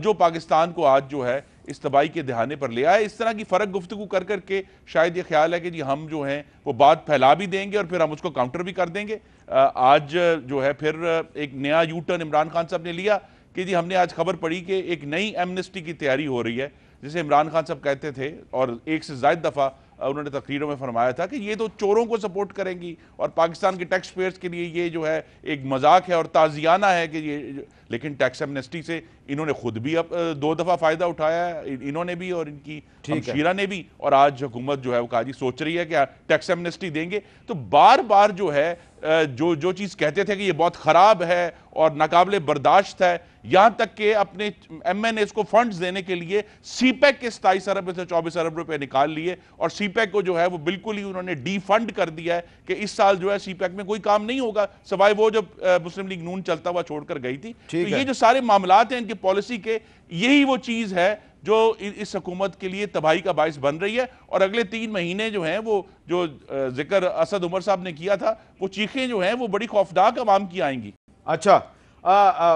جو پاکستان کو آج جو ہے اس تباہی کے دہانے پر لے آئے۔ اس طرح کی فرق گفتگو کر کر کے شاید یہ خیال ہے کہ جی ہم جو ہیں وہ بات پھیلا بھی دیں گے اور پھر ہم اس کو کاؤنٹر بھی کر دیں گے۔ آج جو ہے پھر ایک نیا یو ٹرن عمران خان صاحب نے لیا کہ جی ہم نے آج خبر پڑھی کہ ایک نئی ایمنسٹی کی تیاری ہو رہی ہے، جسے عمران خان صاحب کہتے تھے اور ایک سے زائد دفعہ انہوں نے تقریروں میں فرمایا تھا کہ یہ تو چوروں کو سپورٹ کریں گی اور پاکستان کے ٹیکس پیئرز کے لیے یہ جو ہے ایک مذاق ہے اور تعزیانہ ہے کہ یہ، لیکن ٹیکس ایمنسٹی سے انہوں نے خود بھی اب 2 دفعہ فائدہ اٹھایا ہے، انہوں نے بھی اور ان کی ہمشیرہ نے بھی، اور آج حکومت جو ہے وہ کہا سوچ رہی ہے کہ ٹیکس ایمنسٹی دیں گے۔ تو بار بار جو ہے جو چیز کہتے تھے کہ یہ بہت خراب ہے اور ناقابل برداشت ہے، یہاں تک کہ اپنے ایم این ایز کو فنڈز دینے کے لیے سی پیک کے 27 ارب سے 24 ارب روپے نکال لیے، اور سی پیک کو جو ہے وہ بالکل ہی انہوں نے ڈی فنڈ کر دیا ہے کہ اس سال جو ہے سی پیک میں کوئی کام نہیں ہوگا سوائے وہ جب مسلم لیگ نون چلتا ہوا چھوڑ کر گئی تھی۔ تو یہ جو سارے معاملات ہیں ان کی پالیسی کے، یہی وہ چیز ہے جو اس حکومت کے لیے تباہی کا باعث بن رہی ہے، اور اگلے 3 مہینے جو ہیں وہ جو ذکر اسد عمر صاحب نے کیا تھا، وہ چیخیں جو ہیں وہ بڑی خوفناک عوام کی آئیں گی۔ اچھا،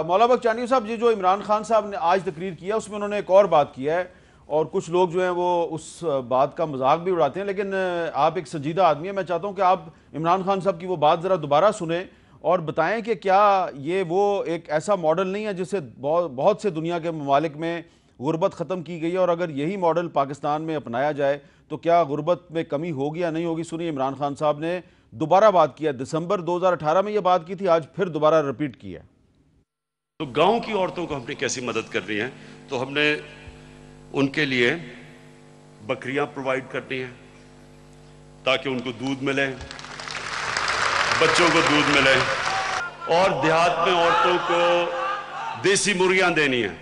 مولا بخش صاحب، یہ جو عمران خان صاحب نے آج تقریر کیا اس میں انہوں نے ایک اور بات کیا ہے، اور کچھ لوگ جو ہیں وہ اس بات کا مذاق بھی اڑاتے ہیں، لیکن آپ ایک سنجیدہ آدمی ہیں، میں چاہتا ہوں کہ آپ عمران خان صاحب کی وہ بات ذرا دوبارہ سنیں اور بتائیں کہ کیا یہ وہ ایک ایسا ماڈل نہیں ہے جس سے بہت سے دنیا کے ممالک میں غربت ختم کی گئی ہے، اور اگر یہی ماڈل پاکستان میں اپنایا جائے تو کیا غربت میں کمی ہوگی یا نہیں ہوگی؟ سنیے، عمران خان صاحب نے دوبارہ بات کیا، دسمبر 2018 میں یہ بات کی تھی، آج پھر دوبارہ ریپیٹ کی ہے۔ تو گاؤں کی عورتوں کو ہم نے کیسی مدد کرنی ہے؟ تو ہم نے ان کے لیے بکریاں پرووائیڈ کرنی ہیں تاکہ ان کو دودھ ملے، بچوں کو دودھ ملے، اور دیہات میں عورتوں کو دیسی مرغیاں دینی ہیں۔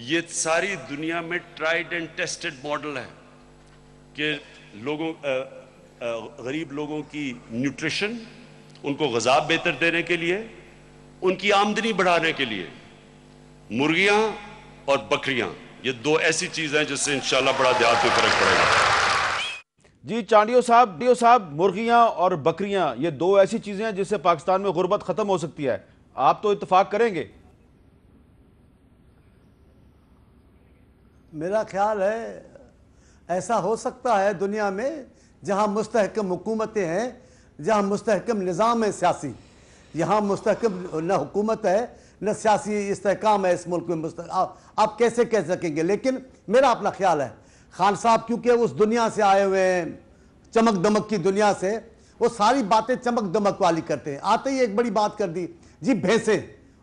یہ ساری دنیا میں ٹرائیڈ اینڈ ٹیسٹڈ ماڈل ہے کہ غریب لوگوں کی نیوٹریشن ان کو غذا بہتر دینے کے لیے, ان کی آمدنی بڑھانے کے لیے مرغیاں اور بکریاں یہ دو ایسی چیزیں ہیں جس سے انشاءاللہ بڑا دیہات میں فرق پڑے گا. جی چانڈیو صاحب, مرغیاں اور بکریاں یہ دو ایسی چیزیں ہیں جس سے پاکستان میں غربت ختم ہو سکتی ہے, آپ تو اتفاق کریں گے؟ میرا خیال ہے ایسا ہو سکتا ہے دنیا میں جہاں مستحکم حکومتیں ہیں, جہاں مستحکم نظام ہے سیاسی, یہاں مستحکم نہ حکومت ہے نہ سیاسی استحکام ہے اس ملک میں. آپ کیسے کہہ سکیں گے؟ لیکن میرا اپنا خیال ہے خان صاحب کیونکہ اس دنیا سے آئے ہوئے ہیں, چمک دمک کی دنیا سے, وہ ساری باتیں چمک دمک والی کرتے ہیں. آتے ہی ایک بڑی بات کر دی, جی بھینسیں,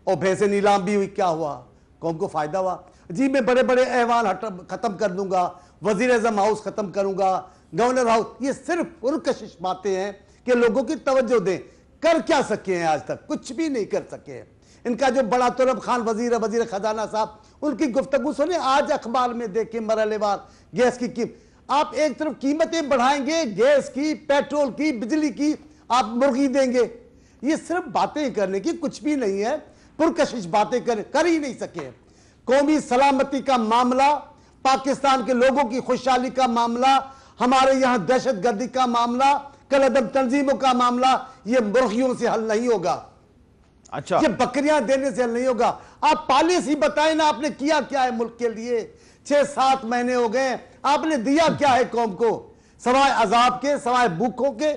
اور بھینسیں نیلام بھی ہوئی, کیا ہوا؟ قوم کو فائدہ ہوا. جی میں بڑے بڑے ایوان ختم کر دوں گا, وزیر اعظم ہاؤس ختم کروں گا, گورنر ہاؤس. یہ صرف پرکشش باتیں ہیں کہ لوگوں کی توجہ دیں. کر کیا سکے ہیں؟ آج تک کچھ بھی نہیں کر سکے ہیں. ان کا جو بڑا طلب خان وزیر خزانہ صاحب, ان کی گفتگو سنیں آج اخبار میں دیکھیں مرحلے وار گیس کی قیمت. آپ ایک طرف قیمتیں بڑھائیں گے گیس کی, پیٹرول کی, بجلی کی, آپ مرغی دیں گے. یہ صرف باتیں کرنے کی, کچھ بھی نہیں ہے, پرکشش باتیں کر ہی نہیں سکے. قومی سلامتی کا معاملہ, پاکستان کے لوگوں کی خوشحالی کا معاملہ, ہمارے یہاں دہشت گردی کا معاملہ, کل عدم تنظیموں کا معاملہ, یہ مرغیوں سے حل نہیں ہوگا. اچھا, یہ بکریاں دینے سے حل نہیں ہوگا. آپ پالیسی بتائیں نا, آپ نے کیا کیا ہے ملک کے لیے؟ 6-7 مہینے ہو گئے, آپ نے دیا کیا ہے قوم کو سوائے عذاب کے, سوائے بھوکوں کے,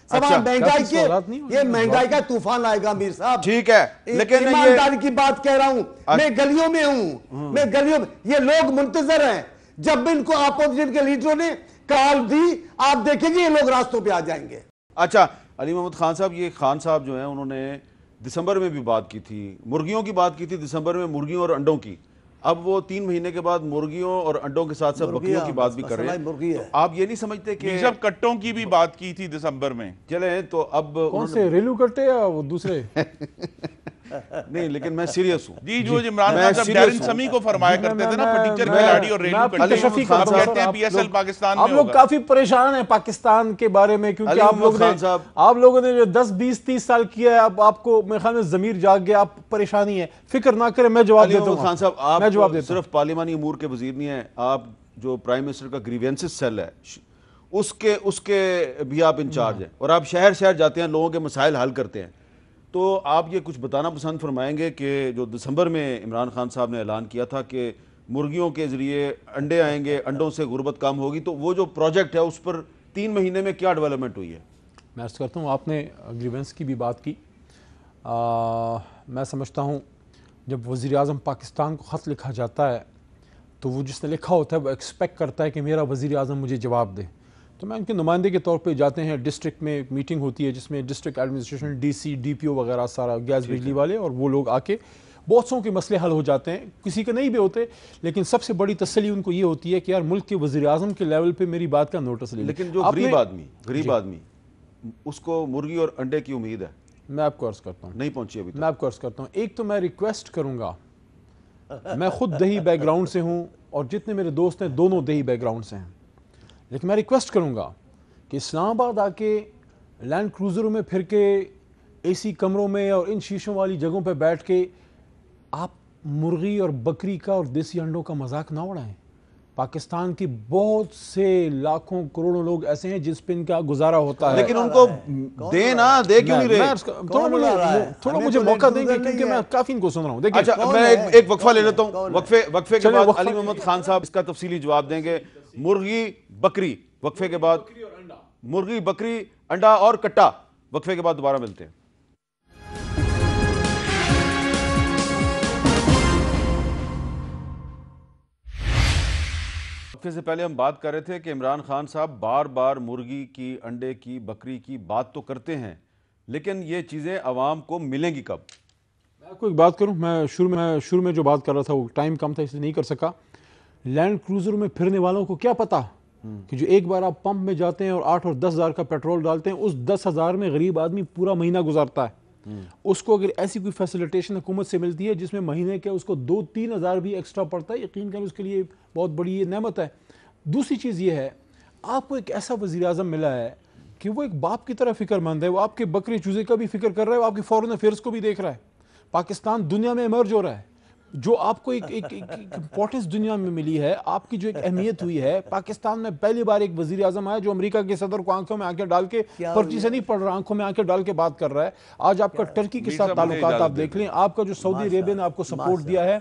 سوائے مہنگائی کے؟ یہ مہنگائی کا طوفان آئے گا امیر صاحب. ٹھیک ہے, لیکن ایمانداری کی بات کہہ رہا ہوں, میں گلیوں میں ہوں, میں گلیوں میں. یہ لوگ منتظر ہیں جب ان کو اپوزیشن کے لیڈروں نے کال دی, آپ دیکھیں گے یہ لوگ راستوں پہ آ جائیں گے. اچھا علی محمد خان صاحب, یہ خان صاحب جو ہیں انہوں نے دسمبر میں بھی بات کی تھی, مرغیوں کی بات کی تھی دسمبر میں, مرغیوں اور انڈوں کی. اب وہ 3 مہینے کے بعد مرغیوں اور انڈوں کے ساتھ ساتھ بکریوں کی بات بھی کر رہے ہیں. تو آپ یہ نہیں سمجھتے کہ سب کٹوں کی بھی بات کی تھی دسمبر میں؟ چلیں تو اب کون سے ریلو کٹے یا وہ دوسرے؟ نہیں, لیکن میں سیریس ہوں. جی جو عمران خان صاحب ڈیرن سمی کو فرمایا کرتے تھے نا, فرنیچر کھلاڑی اور ریلو کٹے, اب کہتے ہیں پی ایس ایل پاکستان میں آپ لوگ کافی پریشان ہیں پاکستان کے بارے میں, کیونکہ آپ لوگوں نے جو 10, 20, 30 سال کیا ہے, اب آپ کو میرے خیال میں ضمیر جاگ گیا, آپ پریشانی ہے. فکر نہ کریں, میں جواب دیتا ہوں. خان صاحب آپ صرف پارلیمانی امور کے وزیر نہیں ہیں, آپ جو پرائم منسٹر کا گریوینسز سیل ہے اس کے بھی آپ انچارج ہیں, اور آپ شہر شہر جاتے ہیں, لوگوں کے مسائل حل کرتے ہیں. تو آپ یہ کچھ بتانا پسند فرمائیں گے کہ جو دسمبر میں عمران خان صاحب نے اعلان کیا تھا کہ مرغیوں کے ذریعے انڈے آئیں گے, انڈوں سے غربت کم ہوگی, تو وہ جو پروجیکٹ ہے اس پر 3 مہینے میں کیا ڈیولپمنٹ ہوئی ہے؟ میں عرض کرتا ہوں, آپ نے گریونس کی بھی بات کی. میں سمجھتا ہوں جب وزیر اعظم پاکستان کو خط لکھا جاتا ہے تو وہ جس نے لکھا ہوتا ہے وہ ایکسپیکٹ کرتا ہے کہ میرا وزیر اعظم مجھے جواب دے. تو میں ان کے نمائندے کے طور پہ جاتے ہیں, ڈسٹرکٹ میں ایک میٹنگ ہوتی ہے جس میں district administration, D C, D P O وغیرہ سارا گیس بجلی والے, اور وہ لوگ آ کے بہت سوں کے مسئلے حل ہو جاتے ہیں, کسی کے نہیں بھی ہوتے, لیکن سب سے بڑی تسلی ان کو یہ ہوتی ہے کہ یار ملک کے وزیر اعظم کے لیول پہ میری بات کا نوٹس لے. لیکن جو غریب آدمی اس کو مرغی اور انڈے کی امید ہے, میں آپ کو عرض کرتا ہوں, نہیں پہنچی ابھی. میں آپ کو عرض کرتا ہوں, ایک تو میں ریکویسٹ کروں گا, میں خود دیہی بیک گراؤنڈ سے ہوں اور جتنے میرے دوست ہیں دونوں دیہی بیک گراؤنڈ سے ہیں, لیکن میں ریکویسٹ کروں گا کہ اسلام آباد آ کے لینڈ کروزروں میں پھر کے, اے سی کمروں میں اور ان شیشوں والی جگہوں پہ بیٹھ کے آپ مرغی اور بکری کا اور دیسی انڈوں کا مذاق نہ اڑائیں. پاکستان کی بہت سے لاکھوں کروڑوں لوگ ایسے ہیں جس پہ ان کا گزارا ہوتا ہے, لیکن ان کو دے نا, دے کیوں نہیں رہے؟ تھوڑا مجھے موقع دیں گے کیونکہ میں کافی ان کو سن رہا ہوں. دیکھیں اچھا میں ایک وقفہ لے لیتا ہوں, وقفے کے بعد علی محمد خان صاحب اس کا تفصیلی جواب دیں گے. مرغی بکری, وقفے کے بعد مرغی بکری انڈا اور کٹا, وقفے کے بعد دوبارہ ملتے ہیں. وقفے سے پہلے ہم بات کر رہے تھے کہ عمران خان صاحب بار بار مرغی کی, انڈے کی, بکری کی بات تو کرتے ہیں, لیکن یہ چیزیں عوام کو ملیں گی کب؟ میں آپ کو ایک بات کروں, میں شروع میں جو بات کر رہا تھا وہ ٹائم کم تھا اس لیے نہیں کر سکا. لینڈ کروزر میں پھرنے والوں کو کیا پتا کہ جو ایک بار آپ پمپ میں جاتے ہیں اور 8 اور 10 ہزار کا پیٹرول ڈالتے ہیں, اس 10 ہزار میں غریب آدمی پورا مہینہ گزارتا ہے. اس کو اگر ایسی کوئی فیسیلیٹیشن حکومت سے ملتی ہے جس میں مہینے کے اس کو 2-3 ہزار بھی ایکسٹرا پڑتا ہے, یقین کریں اس کے لیے بہت بڑی یہ نعمت ہے. دوسری چیز یہ ہے, آپ کو ایک ایسا وزیر اعظم ملا ہے کہ وہ ایک باپ کی طرح فکر مند ہے، وہ آپ کے بکرے چوزے کا بھی فکر کر رہا ہے، وہ آپ کی فورن افیئرس کو بھی دیکھ رہا ہے. پاکستان دنیا میں ایمرج ہو رہا ہے. جو آپ کو ایک امپورٹنس دنیا میں ملی ہے، آپ کی جو ایک اہمیت ہوئی ہے، پاکستان میں پہلی بار ایک وزیر اعظم آیا جو امریکہ کے صدر کو آنکھوں میں آنکھیں ڈال کے، پرچی سے نہیں پڑھ رہا، آنکھوں میں آنکھیں ڈال کے بات کر رہا ہے. آج آپ کا ٹرکی کے ساتھ تعلقات آپ دیکھ لیں، آپ کا جو سعودی عربیہ نے آپ کو سپورٹ دیا ہے،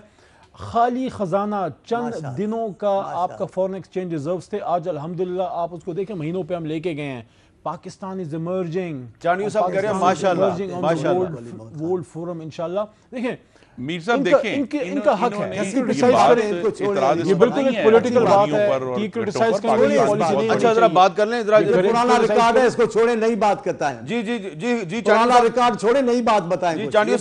خالی خزانہ چند دنوں کا آپ کا فورن ایکسچینج ریزروز تھے، آج الحمدللہ آپ اس کو دیکھیں مہینوں پہ ہم لے کے گئے ہیں. Pakistan is emerging. چانیو صاحب کہہ رہے ہیں ماشاءاللہ ورلڈ فورم انشاءاللہ. دیکھیں میر صاحب دیکھیں ان کا حق ہے یہ بالکل ایک پولیٹیکل بات ہے کہ کرٹیسائز کرنے کی پالیسی نہیں. اچھا ذرا بات کر لیں ذرا. پرانا ریکارڈ ہے، اس کو چھوڑیں، نئی بات کرتا ہے. جی جی جی جی پرانا ریکارڈ چھوڑیں، نئی بات بتائیں. جی چانڈیو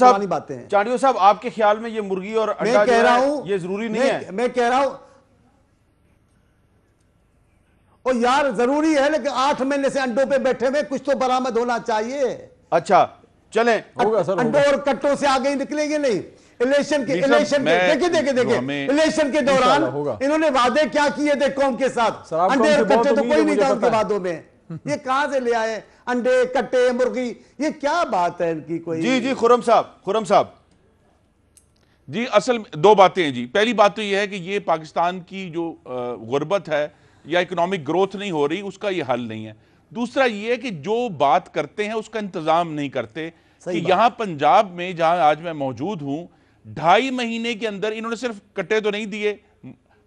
صاحب آپ کے خیال میں یہ مرغی اور انڈا جو ہے یہ ضروری نہیں ہے؟ میں کہہ رہا ہوں او یار ضروری ہے، لیکن 8 مہینے سے انڈوں پہ بیٹھے ہوئے، کچھ تو برآمد ہونا چاہیے. اچھا چلیں انڈوں اور کٹوں سے آگے ہی نکلیں گے نہیں. الیکشن کے دوران انہوں نے وعدے کیا کیے تھے قوم کے ساتھ؟ انڈے اور کٹے تو کوئی نہیں تھا ان کے وعدوں میں. یہ کہاں سے لے آئے انڈے کٹے مرغی؟ یہ کیا بات ہے ان کی کوئی؟ جی جی خرم صاحب جی اصل 2 باتیں ہیں جی. پہلی بات تو یہ ہے کہ یہ پاکستان کی جو غربت ہے یا اکنامک گروتھ نہیں ہو رہی، اس کا یہ حل نہیں ہے. دوسرا یہ ہے کہ جو بات کرتے ہیں اس کا انتظام نہیں کرتے. کہ یہاں پنجاب میں جہاں آج میں موجود ہوں، 2.5 مہینے کے اندر انہوں نے صرف کٹے تو نہیں دیے،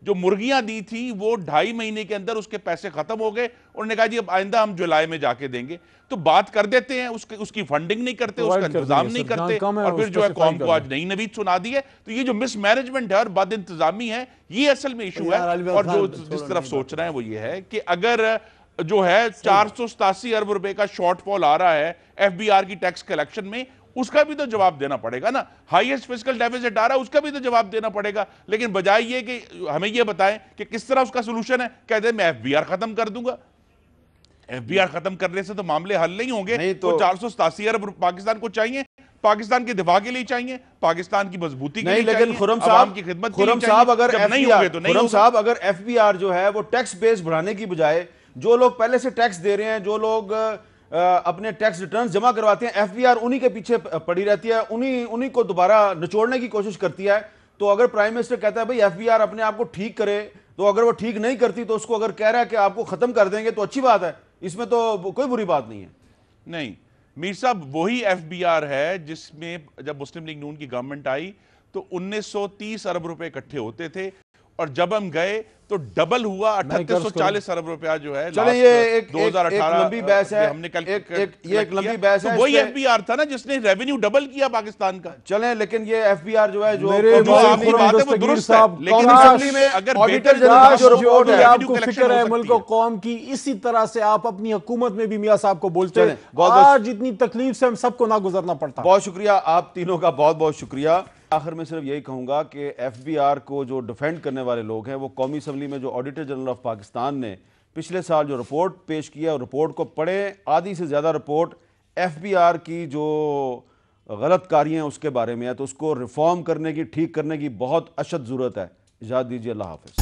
جو مرغیاں دی تھی وہ 2.5 مہینے کے اندر اس کے پیسے ختم ہو گئے. انہوں نے کہا جی اب آئندہ ہم جولائی میں جا کے دیں گے. تو بات کر دیتے ہیں، اس کی فنڈنگ نہیں کرتے، اس کا انتظام نہیں کرتے، اور پھر جو ہے قوم کو آج نئی نوید سنا دی ہے. تو یہ جو مس مینجمنٹ ہے اور بد انتظامی ہے، یہ اصل میں ایشو ہے. اور جو جس طرف سوچ رہے ہیں وہ یہ ہے کہ اگر جو ہے 487 ارب روپے کا شارٹ فال آ رہا ہے ایف بی آر کی ٹیکس کلیکشن میں، اس کا بھی تو جواب دینا پڑے گا نا. ہائیسٹ فسکل ڈیفیسٹ آ رہا ہے، اس کا بھی تو جواب دینا پڑے گا. لیکن بجائے یہ کہ ہمیں یہ بتائیں کہ کس طرح اس کا سلوشن ہے، کہتے ہیں میں ایف بی آر ختم کر دوں گا. ایف بی آر ختم کرنے سے تو معاملے حل نہیں ہوں گے. تو 487 ارب پاکستان کو چاہیے، پاکستان کے دفاع کے لیے چاہیے، پاکستان کی مضبوطی کے لیے چاہیے، لیکن عوام کی خدمت کے لیے چاہیے. جب نہیں ہوگے تو نہیں ہوگا. صاحب اگر ایف بی آر جو ہے وہ ٹیکس بیس بڑھانے کی بجائے جو لوگ پہلے سے ٹیکس دے رہے ہیں، جو لوگ اپنے ٹیکس ریٹرنز جمع کرواتے ہیں، ایف بی آر انہی کے پیچھے پڑی رہتی ہے، انہی کو دوبارہ نچوڑنے کی کوشش کرتی ہے. تو اگر پرائم منسٹر کہتا ہے بھئی ایف بی آر اپنے آپ کو ٹھیک کرے، تو اگر وہ ٹھیک نہیں کرتی تو اس کو اگر کہہ رہا ہے کہ آپ کو ختم کر دیں گے تو اچھی بات ہے، اس میں تو کوئی بری بات نہیں ہے. نہیں میر صاحب، وہی ایف بی آر ہے جس میں جب مسلم لیگ نون کی گورنمنٹ آئی تو 1930 ارب روپے اکٹھے ہوتے تھے، اور جب ہم گئے تو ڈبل ہوا 3840 ارب روپیہ جو ہے. چلیں یہ ایک لمبی بحث ہے، یہ ایک لمبی بحث ہے. وہی ایف بی آر تھا نا جس نے ریونیو ڈبل کیا پاکستان کا. چلیں لیکن یہ ایف بی آر جو ہے جو آپ کی بات ہے وہ درست ہے، لیکن اسمبلی میں اگر آڈیٹر جنرل جو رپورٹ ہے آپ کو فکر ہے ملک و قوم کی، اسی طرح سے آپ اپنی حکومت میں بھی میاں صاحب کو بولتے ہیں. آج اتنی تکلیف سے ہم سب کو نہ گزرنا پڑتا. بہت شکریہ آپ تینوں کا، بہت بہت شکریہ. آخر میں صرف یہی کہوں گا کہ ایف بی آر کو جو ڈیفینڈ کرنے والے لوگ ہیں وہ قومی اسمبلی میں جو آڈیٹر جنرل آف پاکستان نے پچھلے سال جو رپورٹ پیش کیا، رپورٹ کو پڑھیں. آدھی سے زیادہ رپورٹ ایف بی آر کی جو غلط کاریاں اس کے بارے میں ہے، تو اس کو ریفارم کرنے کی، ٹھیک کرنے کی بہت اشد ضرورت ہے. اجازت دیجیے، اللہ حافظ.